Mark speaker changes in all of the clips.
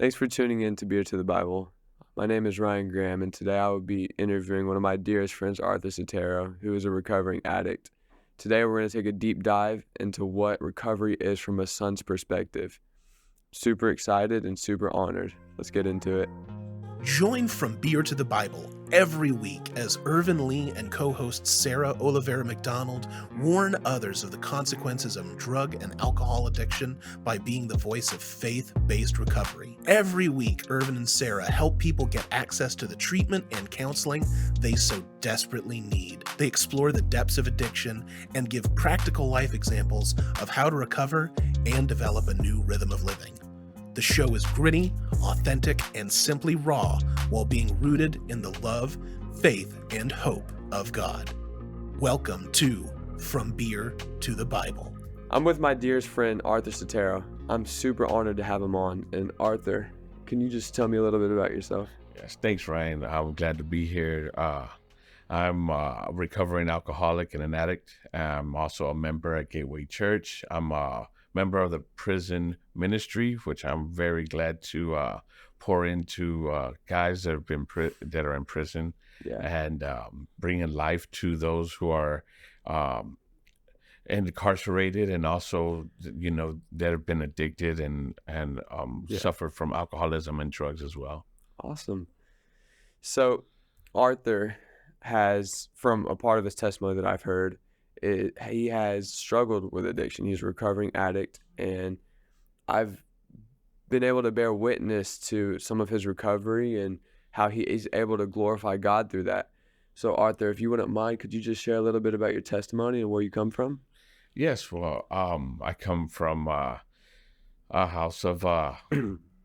Speaker 1: Thanks for tuning in to Beer to the Bible. My name is Ryan Graham, and today I will be interviewing one of my dearest friends, Arthur Sotero, who is a recovering addict. Today, we're going to take a deep dive into what recovery is from a son's perspective. Super excited and super honored. Let's get into it.
Speaker 2: Join From Beer to the Bible every week as Irvin Lee and co-host Sarah Oliveira McDonald warn others of the consequences of drug and alcohol addiction by being the voice of faith-based recovery. Every week, Irvin and Sarah help people get access to the treatment and counseling they so desperately need. They explore the depths of addiction and give practical life examples of how to recover and develop a new rhythm of living. The show is gritty, authentic, and simply raw while being rooted in the love, faith, and hope of God. Welcome to From Beer to the Bible.
Speaker 1: I'm with my dearest friend, Arthur Sotero. I'm super honored to have him on. And Arthur, can you just tell me a little bit about yourself?
Speaker 3: Yes, thanks, Ryan. I'm glad to be here. I'm a recovering alcoholic and an addict. I'm also a member at Gateway Church. I'm a member of the prison ministry, which I'm very glad to pour into guys that have been that are in prison, and bringing life to those who are incarcerated, and also that have been addicted and suffered from alcoholism and drugs as well.
Speaker 1: Awesome. So Arthur has, from a part of his testimony that I've heard, he has struggled with addiction. He's a recovering addict, and I've been able to bear witness to some of his recovery and how he is able to glorify God through that. So Arthur, if you wouldn't mind, could you just share a little bit about your testimony and where you come from?
Speaker 3: Yes, well, I come from a house of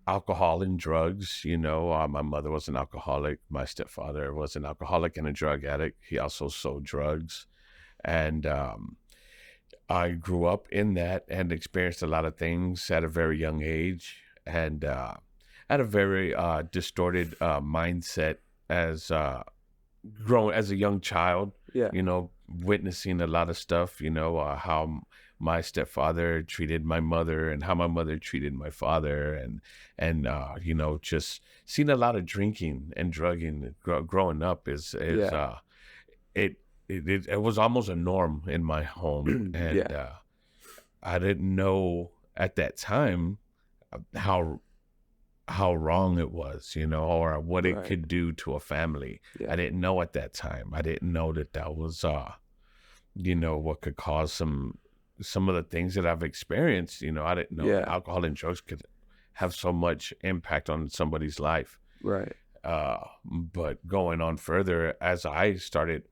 Speaker 3: alcohol and drugs. My mother was an alcoholic. My stepfather was an alcoholic and a drug addict. He also sold drugs. And I grew up in that and experienced a lot of things at a very young age, and had a very distorted mindset as growing as a young child.
Speaker 1: Yeah.
Speaker 3: Witnessing a lot of stuff. How my stepfather treated my mother and how my mother treated my father, and just seeing a lot of drinking and drugging growing up it was almost a norm in my home. And I didn't know at that time how wrong it was, or what it could do to a family. I didn't know at that time. I didn't know that was what could cause some of the things that I've experienced. I didn't know that alcohol and drugs could have so much impact on somebody's life.
Speaker 1: Right.
Speaker 3: But going on further, as I started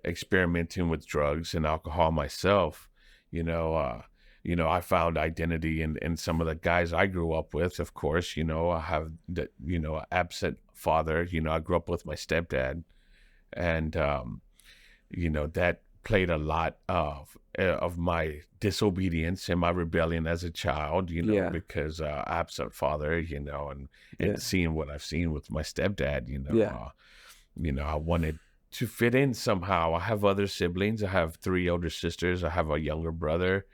Speaker 3: experimenting with drugs and alcohol myself, I found identity in some of the guys I grew up with. Of course, I have the, absent father. I grew up with my stepdad, and that played a lot of my disobedience and my rebellion as a child. Because absent father, and seeing what I've seen with my stepdad. I wanted to fit in somehow. I have other siblings. I have 3 older sisters. I have a younger brother,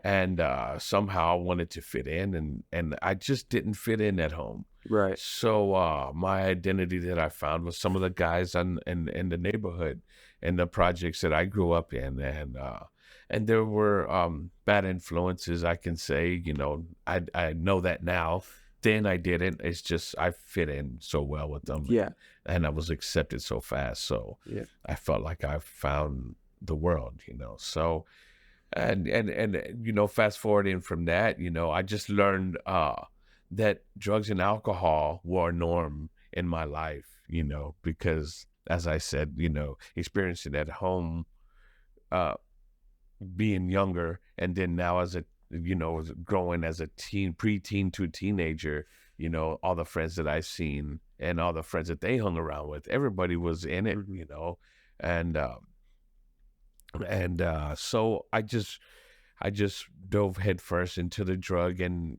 Speaker 3: and somehow I wanted to fit in, and I just didn't fit in at home.
Speaker 1: Right.
Speaker 3: So my identity that I found was some of the guys in the neighborhood and the projects that I grew up in, and there were bad influences. I can say, I know that now. Then I didn't. It's just I fit in so well with them.
Speaker 1: Yeah.
Speaker 3: And I was accepted so fast. So I felt like I found the world, So and fast forwarding from that, I just learned that drugs and alcohol were a norm in my life, because as I said, experiencing it at home, being younger, and then now as growing as a preteen to teenager, all the friends that I've seen and all the friends that they hung around with, everybody was in it, and so I just dove headfirst into the drug game,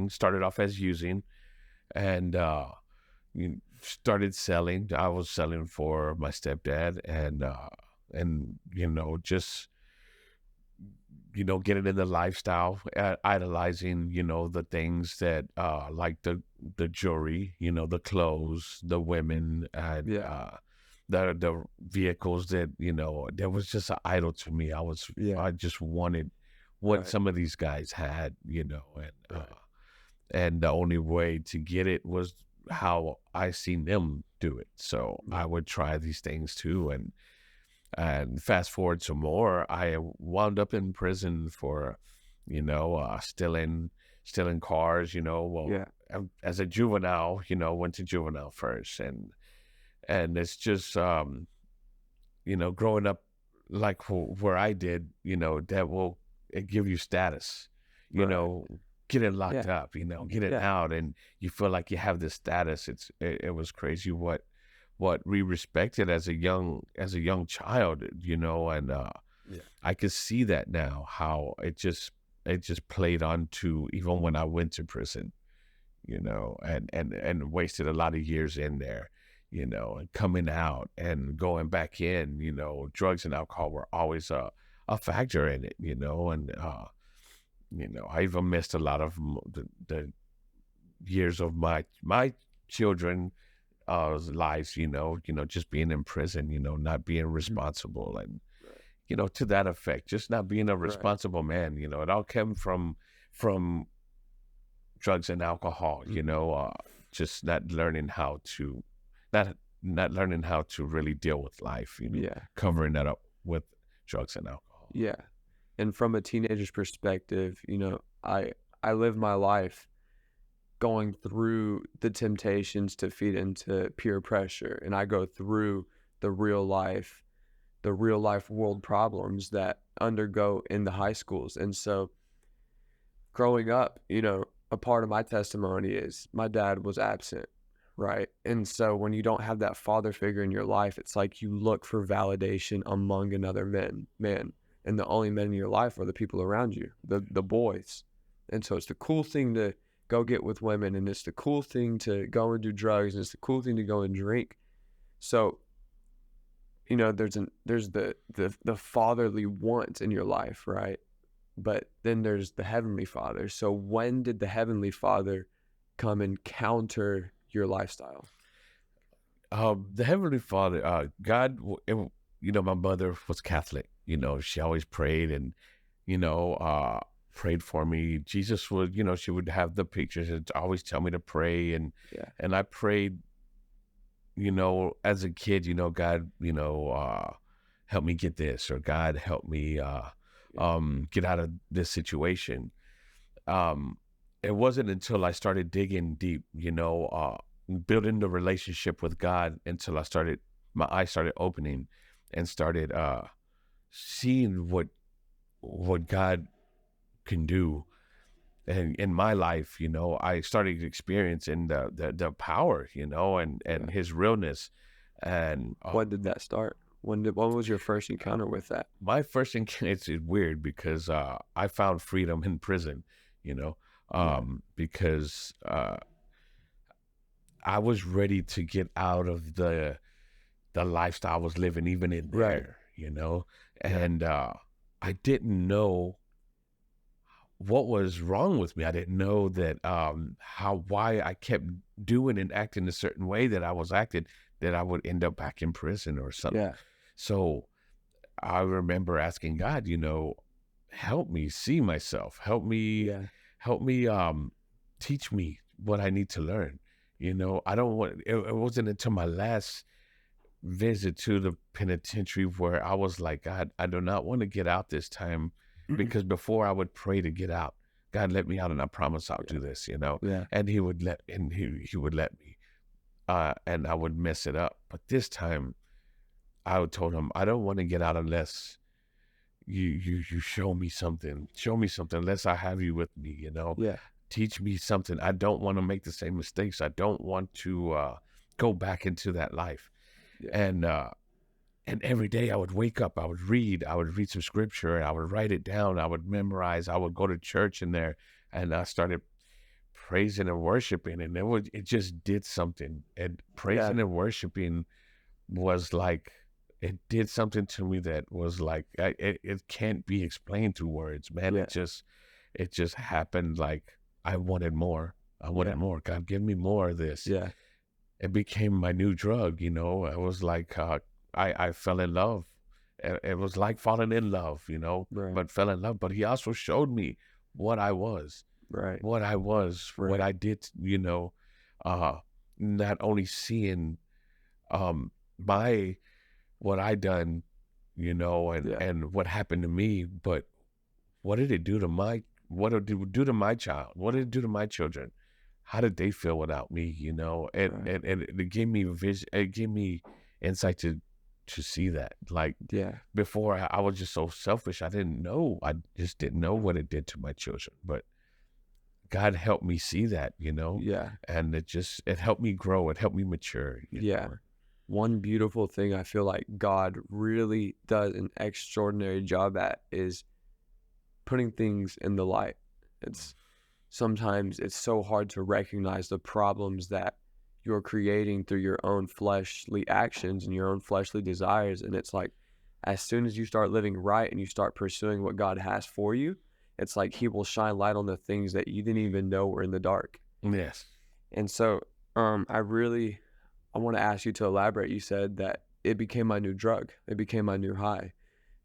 Speaker 3: started off as using, and started selling. I was selling for my stepdad, and just getting in the lifestyle, idolizing, the things that, like the jewelry, the clothes, the women, and
Speaker 1: Yeah.
Speaker 3: the vehicles that, that was just an idol to me.
Speaker 1: Yeah.
Speaker 3: I just wanted what
Speaker 1: Right.
Speaker 3: some of these guys had,
Speaker 1: Right.
Speaker 3: and the only way to get it was how I seen them do it. So I
Speaker 1: Right.
Speaker 3: would try these things too, and fast forward some more, I wound up in prison for, stealing cars. Well,
Speaker 1: Yeah.
Speaker 3: as a juvenile, went to juvenile first, and it's just, growing up like where I did, that will give you status, you
Speaker 1: Right.
Speaker 3: know, getting locked
Speaker 1: Yeah.
Speaker 3: up, getting
Speaker 1: Yeah.
Speaker 3: out, and you feel like you have this status. It was crazy what we respected as a young child, and
Speaker 1: Yeah.
Speaker 3: I could see that now, how it just played on to even when I went to prison, and wasted a lot of years in there, and coming out and going back in, drugs and alcohol were always a factor in it, and I even missed a lot of the years of my children lives, just being in prison, not being
Speaker 1: Mhm.
Speaker 3: responsible, and
Speaker 1: Right.
Speaker 3: to that effect, just not being a
Speaker 1: Right.
Speaker 3: responsible man. It all came from drugs and alcohol,
Speaker 1: Mhm.
Speaker 3: just not learning how to really deal with life,
Speaker 1: Yeah.
Speaker 3: covering that up with drugs and alcohol.
Speaker 1: Yeah. And from a teenager's perspective, I live my life going through the temptations to feed into peer pressure, and I go through the real life world problems that undergo in the high schools. And so growing up, a part of my testimony is my dad was absent, right? And so when you don't have that father figure in your life, it's like you look for validation among another man, and the only men in your life are the people around you, the boys. And so it's the cool thing to go get with women, and it's the cool thing to go and do drugs, and it's the cool thing to go and drink. So there's the fatherly want in your life, right? But then there's the Heavenly Father. So when did the Heavenly Father come and counter your lifestyle?
Speaker 3: The Heavenly Father, God, my mother was Catholic. She always prayed, and you know, uh, prayed for me. Jesus would, she would have the pictures and always tell me to pray,
Speaker 1: Yeah,
Speaker 3: and I prayed, as a kid, God, help me get this, or God help me,
Speaker 1: yeah,
Speaker 3: get out of this situation. Um, it wasn't until I started digging deep, building the relationship with God, until my eyes started opening, and started seeing what God can do. And in my life, I started experiencing the power, and
Speaker 1: yeah.
Speaker 3: His realness. And
Speaker 1: When did that start? When was your first encounter with that?
Speaker 3: my first encounter, it's weird because I found freedom in prison, you know,
Speaker 1: Yeah,
Speaker 3: because I was ready to get out of the lifestyle I was living, even in
Speaker 1: right.
Speaker 3: there,
Speaker 1: Yeah,
Speaker 3: and I didn't know what was wrong with me. I didn't know that, why I kept doing and acting a certain way that I was acting, that I would end up back in prison or something.
Speaker 1: yeah,
Speaker 3: So I remember asking God, help me see myself,
Speaker 1: yeah,
Speaker 3: help me, teach me what I need to learn. I don't want it wasn't until my last visit to the penitentiary where I was like, God, I do not want to get out this time, because before I would pray to get out, God, let me out, and I promise I'll
Speaker 1: yeah,
Speaker 3: do this,
Speaker 1: yeah,
Speaker 3: and he would let me, and I would mess it up. But this time I would told him, I don't want to get out unless you show me something, unless I have you with me,
Speaker 1: yeah,
Speaker 3: teach me something. I don't want to make the same mistakes. I don't want to go back into that life.
Speaker 1: yeah,
Speaker 3: And every day I would wake up, I would read some scripture, and I would write it down, I would memorize, I would go to church in there, and I started praising and worshiping, and it just did something. And
Speaker 1: yeah,
Speaker 3: praising and worshiping was like, it did something to me that was like it can't be explained through words, man.
Speaker 1: Yeah.
Speaker 3: It just happened. Like I wanted more. I wanted
Speaker 1: Yeah.
Speaker 3: more. God, give me more of this.
Speaker 1: Yeah.
Speaker 3: It became my new drug. I was like, I fell in love. It was like falling in love,
Speaker 1: Right.
Speaker 3: but fell in love. But he also showed me what I was,
Speaker 1: Right.
Speaker 3: what
Speaker 1: Right.
Speaker 3: I did, uh, not only seeing um my what I done,
Speaker 1: Yeah.
Speaker 3: and what happened to me, but what did it do to what did it do to my child? What did it do to my children? How did they feel without me? And
Speaker 1: Right.
Speaker 3: it gave me vision. It gave me insight to see that. Like
Speaker 1: Yeah.
Speaker 3: before, I was just so selfish. I didn't know. I just didn't know what it did to my children. But God helped me see that.
Speaker 1: Yeah.
Speaker 3: And it helped me grow. It helped me mature.
Speaker 1: Yeah. One beautiful thing I feel like God really does an extraordinary job at is putting things in the light. It's sometimes it's so hard to recognize the problems that you're creating through your own fleshly actions and your own fleshly desires. And it's like, as soon as you start living right and you start pursuing what God has for you, it's like He will shine light on the things that you didn't even know were in the dark.
Speaker 3: Yes.
Speaker 1: And so, I want to ask you to elaborate. You said that it became my new drug, it became my new high,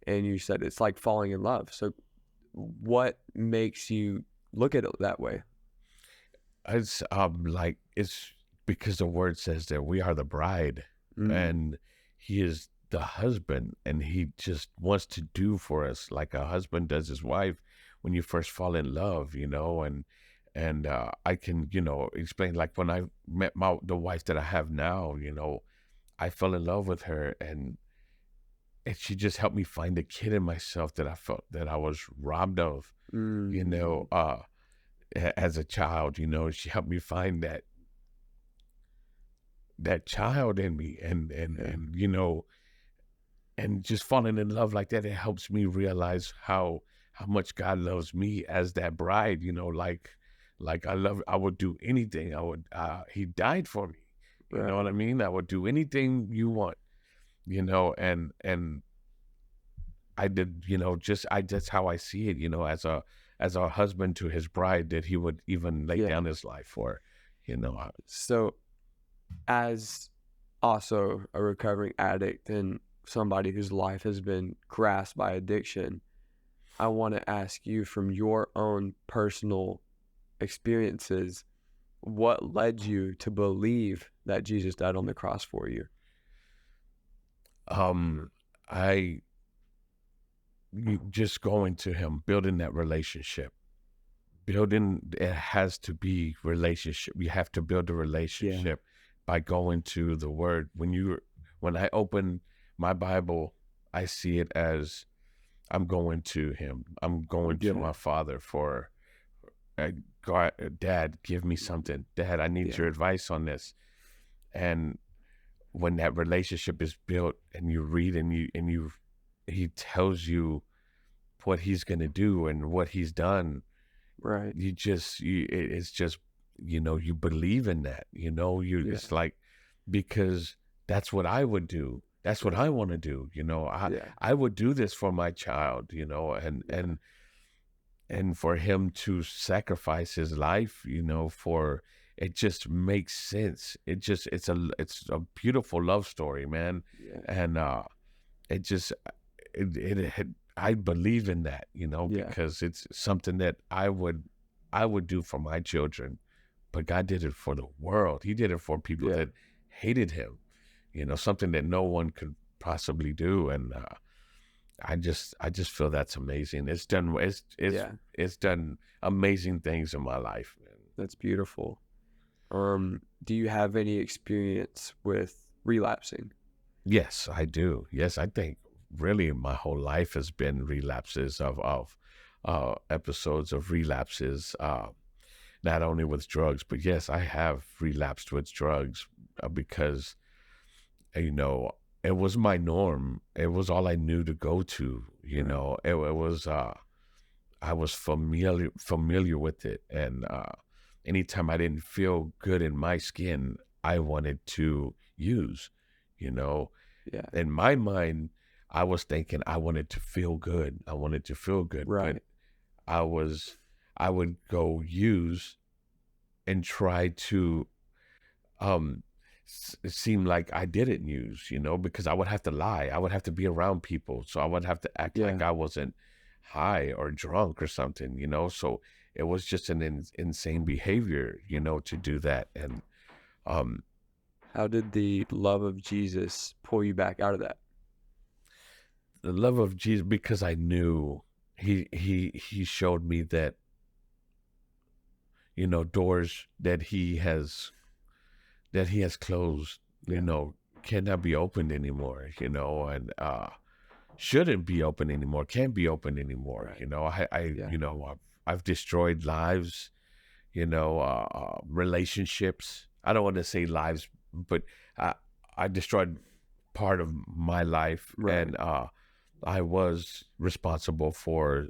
Speaker 1: and you said it's like falling in love. So, what makes you look at it that way?
Speaker 3: It's because the word says that we are the bride
Speaker 1: Mm,
Speaker 3: and he is the husband, and he just wants to do for us like a husband does his wife when you first fall in love, and I can, explain, like when I met the wife that I have now, I fell in love with her, and she just helped me find the kid in myself that I felt that I was robbed of, you
Speaker 1: mm,
Speaker 3: know, uh, as a child. She helped me find that child in me,
Speaker 1: yeah,
Speaker 3: and just falling in love like that, it helps me realize how much God loves me as that bride. Like I would do anything. He died for me. You know
Speaker 1: right,
Speaker 3: what I mean? I would do anything you want. And I did. Just I that's how I see it. As a husband to his bride, that he would even lay
Speaker 1: yeah.
Speaker 3: down his life for. You know.
Speaker 1: So, as also a recovering addict and somebody whose life has been grasped by addiction, I want to ask you from your own personal experiences, what led you to believe that Jesus died on the cross for you?
Speaker 3: Um, I you just going to him, building that relationship. Building it has to be relationship. You have to build a
Speaker 1: Yeah,
Speaker 3: relationship by going to the word. When I open my Bible, I see it as I'm going to him. I'm going to
Speaker 1: yeah,
Speaker 3: my father for God, Dad, give me something. Dad, I need
Speaker 1: yeah,
Speaker 3: your advice on this. And when that relationship is built and you read he tells you what he's going to do and what he's done,
Speaker 1: right,
Speaker 3: it's just, you believe in that,
Speaker 1: yeah,
Speaker 3: it's like, because that's what I would do. That's what I
Speaker 1: right,
Speaker 3: want to do.
Speaker 1: yeah,
Speaker 3: I would do this for my child,
Speaker 1: yeah,
Speaker 3: and for him to sacrifice his life, for it just makes sense. It's a beautiful love story, man.
Speaker 1: yeah,
Speaker 3: And it just I believe in that,
Speaker 1: yeah,
Speaker 3: because it's something that I would do for my children, but God did it for the world. He did it for people
Speaker 1: yeah,
Speaker 3: that hated him, something that no one could possibly do. And I just feel that's amazing.
Speaker 1: yeah.
Speaker 3: It's done amazing things in my life, man.
Speaker 1: That's beautiful. Do you have any experience with relapsing?
Speaker 3: Yes, I do. Yes, I think really my whole life has been relapses of episodes of relapses, not only with drugs, but yes, I have relapsed with drugs, because you know it was my norm. It was all I knew to go to.
Speaker 1: Right,
Speaker 3: It was I was familiar with it, and anytime I didn't feel good in my skin, I wanted to use. You know,
Speaker 1: Yeah.
Speaker 3: In my mind, I was thinking I wanted to feel good. I wanted to feel good, but
Speaker 1: Right.
Speaker 3: I was, I would go use and try to um it seemed like I didn't use, because I would have to lie. I would have to be around people. So I would have to act like
Speaker 1: Yeah.
Speaker 3: I wasn't high or drunk or something. So it was just an insane behavior, to do that. And um
Speaker 1: How did the love of Jesus pull you back out of that?
Speaker 3: the love of Jesus, because I knew he showed me that, doors that he has closed,
Speaker 1: Yeah.
Speaker 3: cannot be opened anymore, and shouldn't be open anymore, can't be open anymore.
Speaker 1: Right. Yeah.
Speaker 3: I've destroyed lives, relationships. I don't want to say lives, but I, I destroyed part of my life,
Speaker 1: Right.
Speaker 3: and I was responsible for,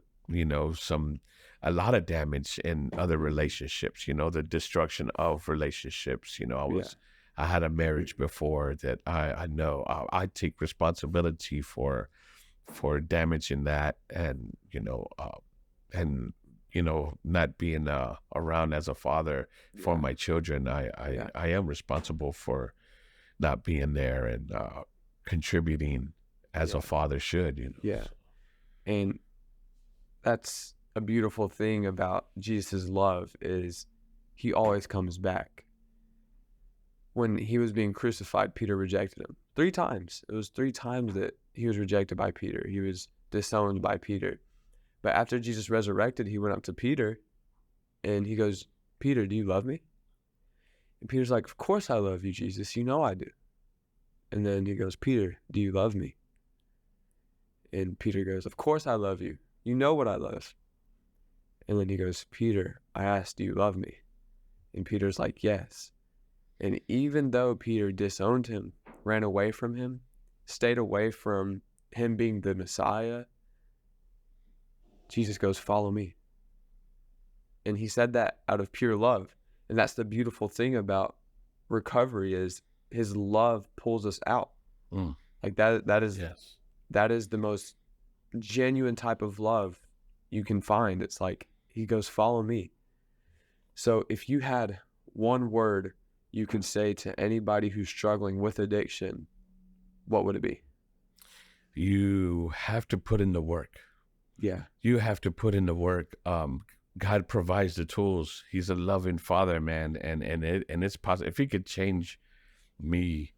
Speaker 3: a lot of damage in other relationships, the destruction of relationships.
Speaker 1: Yeah.
Speaker 3: I had a marriage before that I know I take responsibility for damaging that, and, and, not being around as a father for
Speaker 1: Yeah.
Speaker 3: my children.
Speaker 1: Yeah.
Speaker 3: I am responsible for not being there and contributing as a
Speaker 1: Yeah.
Speaker 3: father should.
Speaker 1: Yeah. And that's a beautiful thing about Jesus' love is he always comes back. When he was being crucified, Peter rejected him 3 times. It was 3 times that he was rejected by Peter. He was disowned by Peter. But after Jesus resurrected, he went up to Peter and he goes, Peter, do you love me? And Peter's like, of course I love you, Jesus. You know I do. And then he goes, Peter, do you love me? And Peter goes, of course I love you. You know what I love. And then he goes, Peter, I asked, do you love me? And Peter's like, yes. And even though Peter disowned him, ran away from him, stayed away from him being the Messiah, Jesus goes, follow me. And he said that out of pure love. And that's the beautiful thing about recovery is his love pulls us out.
Speaker 3: Mm,
Speaker 1: Like that is
Speaker 3: yes.
Speaker 1: that is the most genuine type of love you can find. It's like he goes, follow me. So if you had one word you could say to anybody who's struggling with addiction, what would it be?
Speaker 3: You have to put in the work.
Speaker 1: Yeah.
Speaker 3: You have to put in the work. God provides the tools. He's a loving father, man, and it's possible. If he could change me,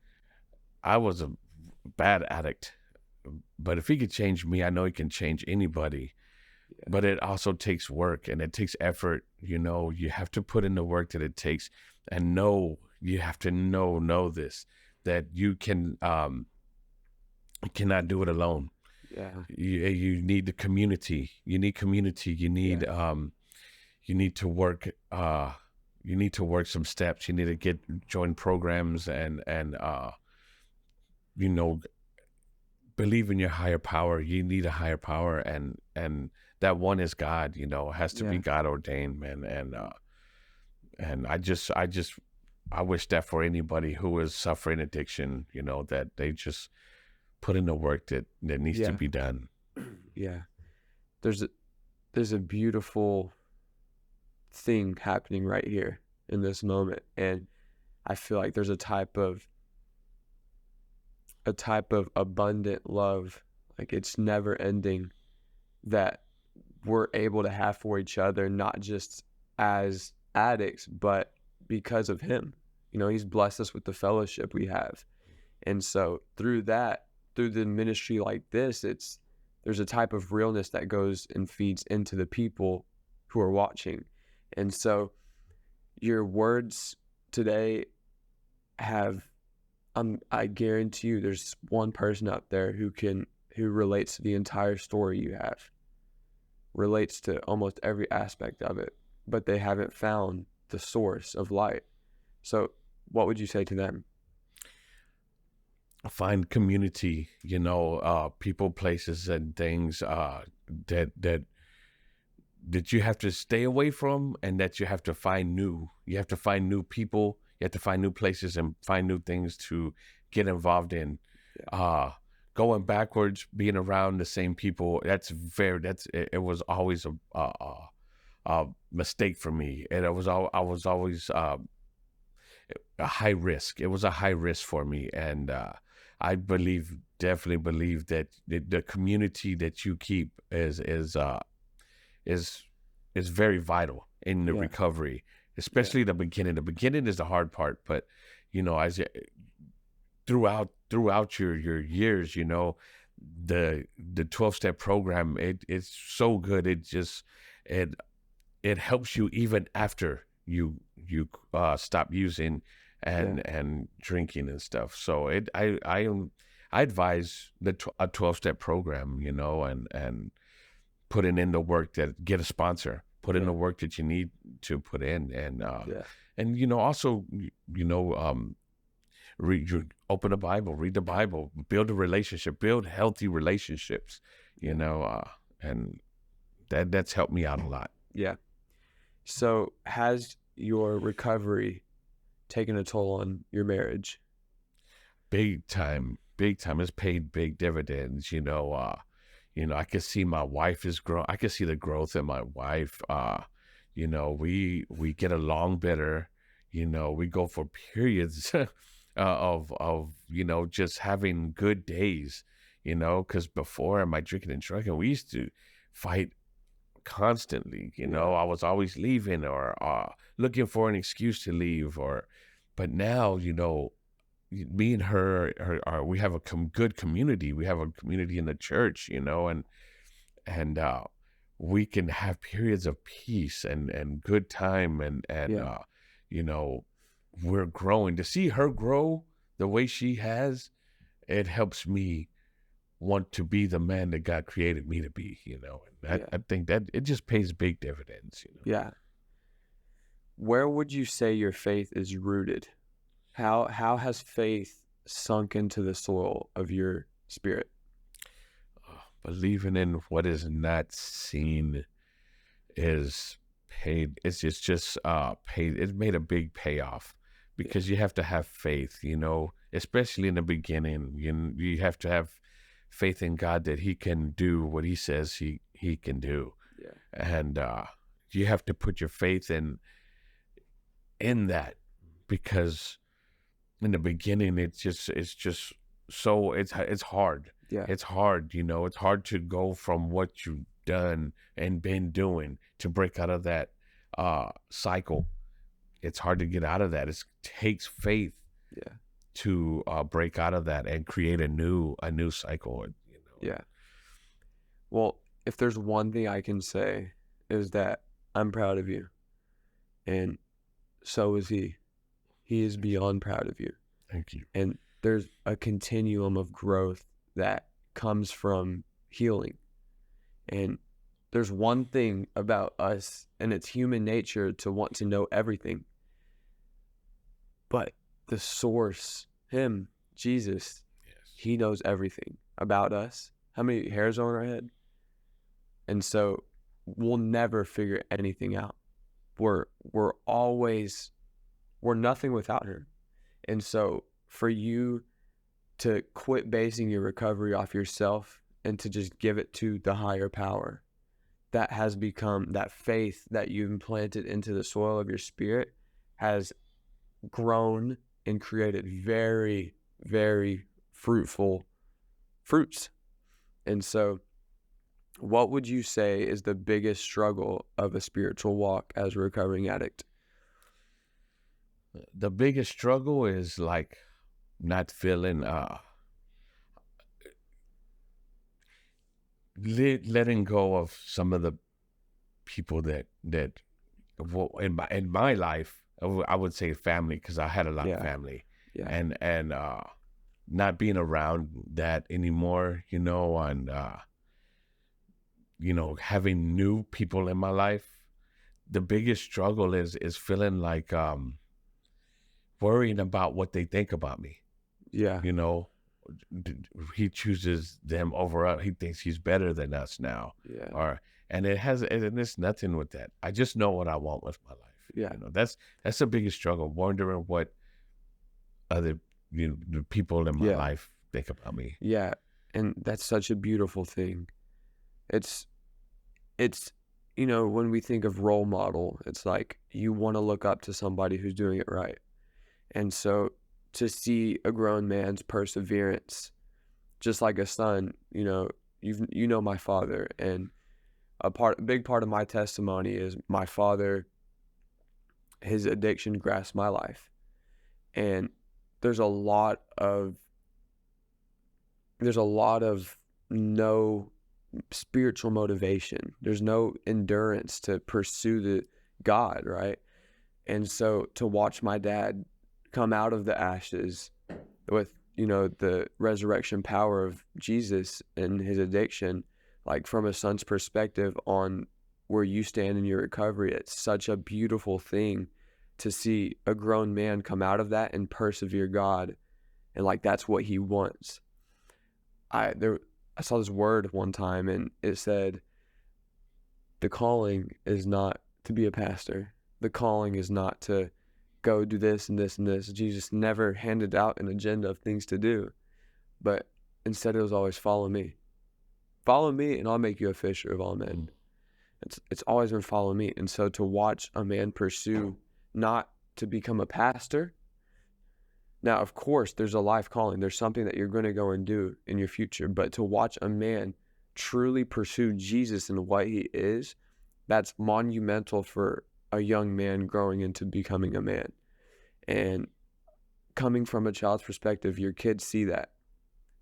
Speaker 3: I was a bad addict, but if he could change me, I know he can change anybody.
Speaker 1: Yeah.
Speaker 3: But it also takes work and it takes effort. You have to put in the work that it takes, and you have to know this, that you cannot do it alone.
Speaker 1: Yeah.
Speaker 3: You need the community. You need community. You need to work. You need to work some steps. You need to join programs and you know believe in your higher power. You need a higher power, and that one is God. It has to be
Speaker 1: Yeah.
Speaker 3: God ordained, man. And I wish that for anybody who is suffering addiction, that they just put in the work that needs to
Speaker 1: Yeah.
Speaker 3: be done.
Speaker 1: Yeah. There's a beautiful thing happening right here in this moment. And I feel like there's a type of abundant love, like it's never ending, that we're able to have for each other, not just as addicts, but because of him. He's blessed us with the fellowship we have. And so through the ministry like this, there's a type of realness that goes and feeds into the people who are watching. And so your words today have, I guarantee you there's one person out there who relates to the entire story you have, relates to almost every aspect of it, but they haven't found the source of light. So what would you say to them?
Speaker 3: Find community, people, places, and things that you have to stay away from, and that you have to find new. You have to find new people. You have to find new places and find new things to get involved in. uh going backwards, being around the same people, it was always a mistake for me, and I was always a high risk. It was a high risk for me, and I definitely believe that the community that you keep is is very vital in the
Speaker 1: Yeah.
Speaker 3: recovery,
Speaker 1: Yeah.
Speaker 3: especially the beginning. The beginning is the hard part, but as throughout your years, the 12-step program, it's so good. It it helps you even after you stop using
Speaker 1: Yeah.
Speaker 3: and drinking and stuff. So I advise a 12-step program, and putting in the work, that get a sponsor, put in
Speaker 1: Yeah.
Speaker 3: the work that you need to put in,
Speaker 1: Yeah.
Speaker 3: and also open the Bible, read the Bible, build a relationship, build healthy relationships, you
Speaker 1: Yeah.
Speaker 3: know, and that's helped me out a lot.
Speaker 1: Yeah. So has your recovery taken a toll on your marriage?
Speaker 3: Big time, big time. It's paid big dividends. I can see my wife is grow. I can see the growth in my wife. We get along better. We go for periods of just having good days. Because before my drinking and drugging, we used to fight constantly.
Speaker 1: Yeah.
Speaker 3: I was always leaving or looking for an excuse to leave. But now, me and her we have a good community. We have a community in the church, and we can have periods of peace and good time, and
Speaker 1: Yeah.
Speaker 3: you know, we're growing. To see her grow the way she has, it helps me want to be the man that God created me to be. And
Speaker 1: Yeah.
Speaker 3: I think that it just pays big dividends.
Speaker 1: Yeah. Where would you say your faith is rooted? How has faith sunk into the soil of your spirit?
Speaker 3: Believing in what is not seen is paid. It's just paid. It's made a big payoff
Speaker 1: Yeah.
Speaker 3: because you have to have faith, especially in the beginning. You have to have faith in God that He can do what He says He can do,
Speaker 1: Yeah.
Speaker 3: and you have to put your faith in that, because in the beginning it's just so it's hard.
Speaker 1: Yeah.
Speaker 3: It's hard. It's hard to go from what you've done and been doing to break out of that cycle. It's hard to get out of that. It takes faith
Speaker 1: Yeah.
Speaker 3: to break out of that and create a new cycle.
Speaker 1: Yeah. Well, if there's one thing I can say is that I'm proud of you, and so is he. He is beyond proud of you.
Speaker 3: Thank you.
Speaker 1: And there's a continuum of growth that comes from healing. And there's one thing about us, and it's human nature to want to know everything. But the source, Him, Jesus,
Speaker 3: Yes.
Speaker 1: He knows everything about us. How many hairs are on our head? And so we'll never figure anything out. We're always, we're nothing without Him. And so for you to quit basing your recovery off yourself and to just give it to the higher power, that has become, that faith that you've implanted into the soil of your spirit has grown and created very, very fruitful fruits. And so what would you say is the biggest struggle of a spiritual walk as a recovering addict?
Speaker 3: The biggest struggle is like not feeling letting go of some of the people that well, in my life, I would say family, because I had a lot of
Speaker 1: Yeah.
Speaker 3: family,
Speaker 1: Yeah.
Speaker 3: and not being around that anymore, and having new people in my life. The biggest struggle is feeling like worrying about what they think about me.
Speaker 1: Yeah.
Speaker 3: You know, he chooses them over us. He thinks he's better than us now,
Speaker 1: Yeah.
Speaker 3: and it's nothing with that. I just know what I want with my life.
Speaker 1: Yeah.
Speaker 3: That's the biggest struggle. Wondering what other the people in my
Speaker 1: Yeah.
Speaker 3: life think about me.
Speaker 1: Yeah, and that's such a beautiful thing. It's it's when we think of role model, it's like you want to look up to somebody who's doing it right. And so to see a grown man's perseverance, just like a son, my father, and a big part of my testimony is my father, his addiction grasped my life. And there's a lot of there's a lot of no spiritual motivation. There's no endurance to pursue the God, right? And so to watch my dad come out of the ashes with, the resurrection power of Jesus and his addiction, like from a son's perspective on where you stand in your recovery, it's such a beautiful thing to see a grown man come out of that and persevere God. And like, that's what he wants. I saw this word one time and it said, the calling is not to be a pastor. The calling is not to go do this and this and this. Jesus never handed out an agenda of things to do, but instead it was always follow me. Follow me and I'll make you a fisher of all men. It's always been follow me. And so to watch a man pursue not to become a pastor. Now, of course, there's a life calling. There's something that you're going to go and do in your future, but to watch a man truly pursue Jesus and what he is, that's monumental for a young man growing into becoming a man. And coming from a child's perspective, your kids see that,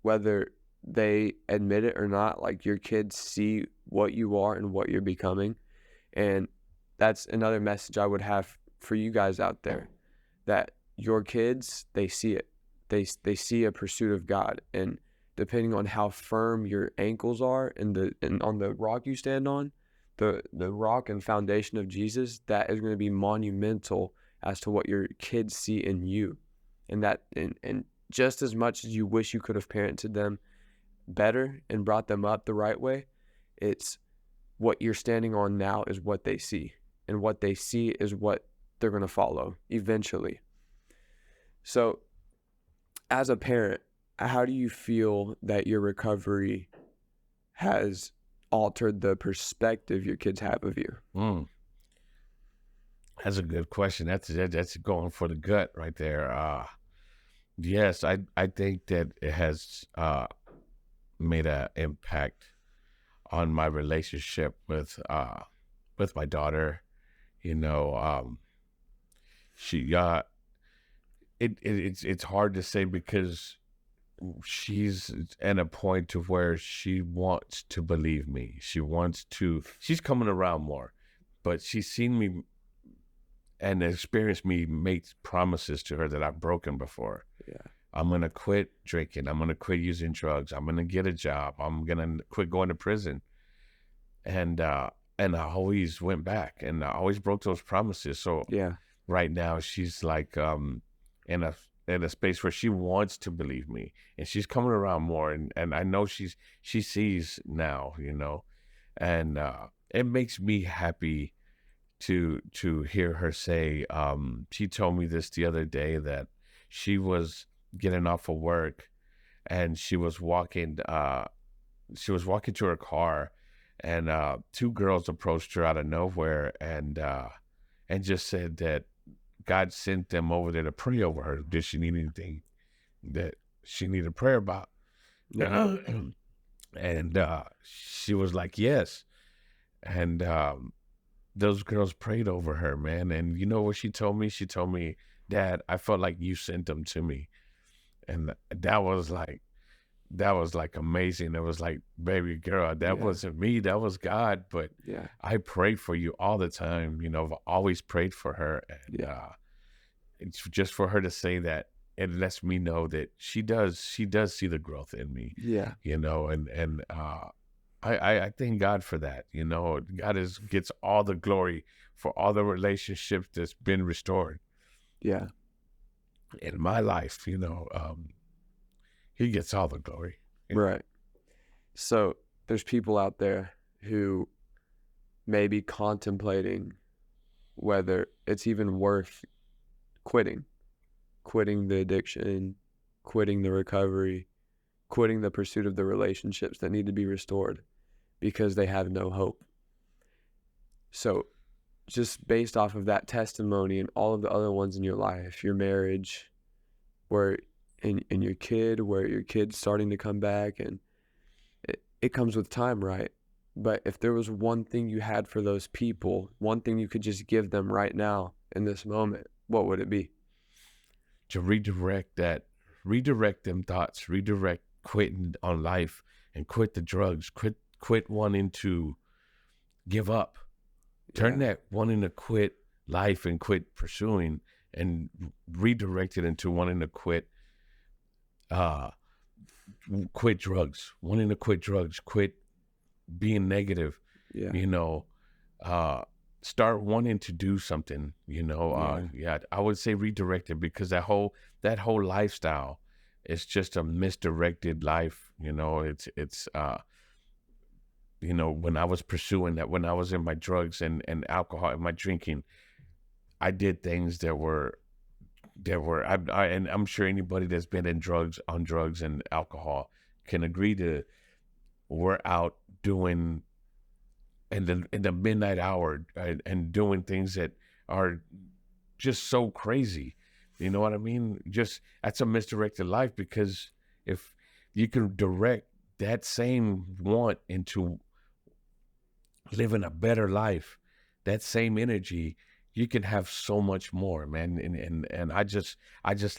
Speaker 1: whether they admit it or not. Like, your kids see what you are and what you're becoming. And that's another message I would have for you guys out there, that your kids, they see it. They see a pursuit of God. And depending on how firm your ankles are and on the rock you stand on, the rock and foundation of Jesus, that is going to be monumental as to what your kids see in you. And that and just as much as you wish you could have parented them better and brought them up the right way, it's what you're standing on now is what they see. And what they see is what they're going to follow eventually. So as a parent, how do you feel that your recovery has altered the perspective your kids have of you?
Speaker 3: That's a good question. That's going for the gut right there. Yes, I think that it has made an impact on my relationship with my daughter. You know, she it's hard to say because she's at a point to where she wants to believe me. She's coming around more, but she's seen me and experienced me make promises to her that I've broken before.
Speaker 1: Yeah.
Speaker 3: I'm going to quit drinking. I'm going to quit using drugs. I'm going to get a job. I'm going to quit going to prison. And I always went back and I always broke those promises. So
Speaker 1: Yeah.
Speaker 3: right now she's like in a space where she wants to believe me and she's coming around more, and I know she sees now, and it makes me happy to hear her say, she told me this the other day, that she was getting off of work and she was walking to her car, and two girls approached her out of nowhere and just said that God sent them over there to pray over her. Did she need anything that she needed prayer about?
Speaker 1: Yeah.
Speaker 3: And she was like, yes. And those girls prayed over her, man. And you know what she told me? She told me, Dad, I felt like you sent them to me. And that was like amazing. It was like, baby girl, that wasn't me, that was God. But I prayed for you all the time. I've always prayed for her. And it's just for her to say that, it lets me know that she does see the growth in me.
Speaker 1: Yeah.
Speaker 3: And I thank God for that. God gets all the glory for all the relationships that's been restored.
Speaker 1: Yeah.
Speaker 3: In my life, he gets all the glory.
Speaker 1: Right. So there's people out there who may be contemplating whether it's even worth quitting the addiction, quitting the recovery. quitting the pursuit of the relationships that need to be restored because they have no hope. So just based off of that testimony and all of the other ones in your life, your marriage, where and your kid, where your kid's starting to come back, and it comes with time, right? But if there was one thing you had for those people, one thing you could just give them right now in this moment, what would it be?
Speaker 3: To redirect them thoughts, redirect quitting on life and quit the drugs, quit wanting to give up. Turn
Speaker 1: Yeah.
Speaker 3: that wanting to quit life and quit pursuing and redirect it into wanting to quit drugs, wanting to quit drugs, quit being negative,
Speaker 1: Yeah.
Speaker 3: you know, start wanting to do something, I would say redirect it, because that whole lifestyle is just a misdirected life. When I was pursuing that, when I was in my drugs and alcohol and my drinking, I did things that were and I'm sure anybody that's been on drugs and alcohol can agree to, we're out doing in the midnight hour, and doing things that are just so crazy. You know what I mean? Just, that's a misdirected life, because if you can direct that same want into living a better life, that same energy, you can have so much more, man. And I just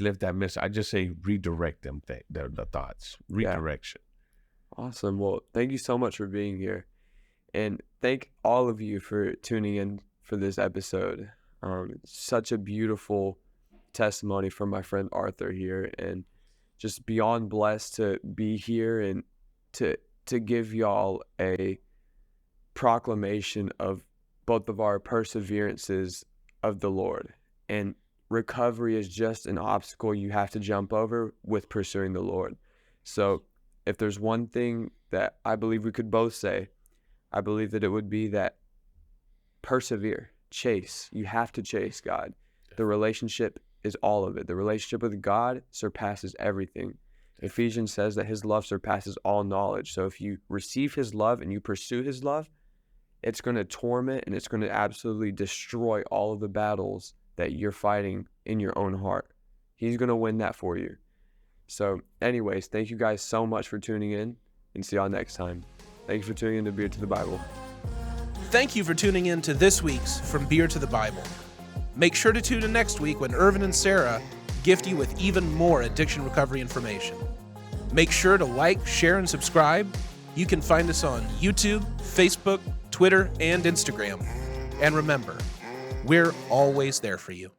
Speaker 3: live that I just say redirect them, the thoughts,
Speaker 1: Yeah.
Speaker 3: redirection.
Speaker 1: Awesome. Well, thank you so much for being here. And thank all of you for tuning in for this episode. Such a beautiful testimony from my friend Arthur here, and just beyond blessed to be here and to give y'all a proclamation of both of our perseverances of the Lord. And recovery is just an obstacle you have to jump over with pursuing the Lord. So if there's one thing that I believe we could both say, I believe that it would be that persevere, chase. You have to chase God. The relationship is all of it. The relationship with God surpasses everything. Ephesians says that his love surpasses all knowledge. So if you receive his love and you pursue his love, it's going to torment and it's going to absolutely destroy all of the battles that you're fighting in your own heart. He's going to win that for you. So anyways, thank you guys so much for tuning in, and see y'all next time. Thank you for tuning in to Beer to the Bible.
Speaker 2: Thank you for tuning in to this week's From Beer to the Bible. Make sure to tune in next week when Irvin and Sarah gift you with even more addiction recovery information. Make sure to like, share, and subscribe. You can find us on YouTube, Facebook, Twitter, and Instagram. And remember, we're always there for you.